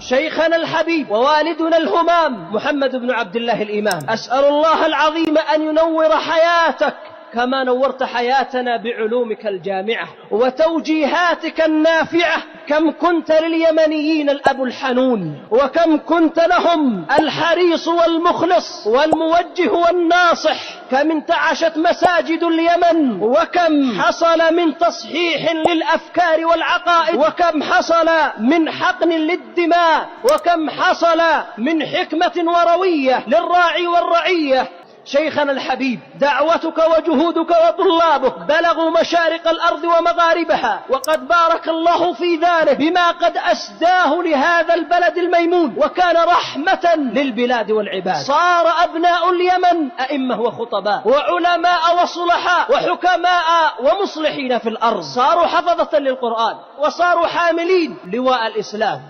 شيخنا الحبيب ووالدنا الهمام محمد بن عبد الله الإمام، أسأل الله العظيم أن ينور حياتك كما نورت حياتنا بعلومك الجامعة وتوجيهاتك النافعة. كم كنت لليمنيين الأب الحنون، وكم كنت لهم الحريص والمخلص والموجه والناصح. كم انتعشت مساجد اليمن، وكم حصل من تصحيح للأفكار والعقائد، وكم حصل من حقن للدماء، وكم حصل من حكمة وروية للراعي والرعية. شيخنا الحبيب، دعوتك وجهودك وطلابك بلغوا مشارق الأرض ومغاربها، وقد بارك الله في ذلك بما قد أسداه لهذا البلد الميمون، وكان رحمة للبلاد والعباد. صار أبناء اليمن أئمة وخطباء وعلماء وصلحاء وحكماء ومصلحين في الأرض، صاروا حفظة للقرآن، وصاروا حاملين لواء الإسلام،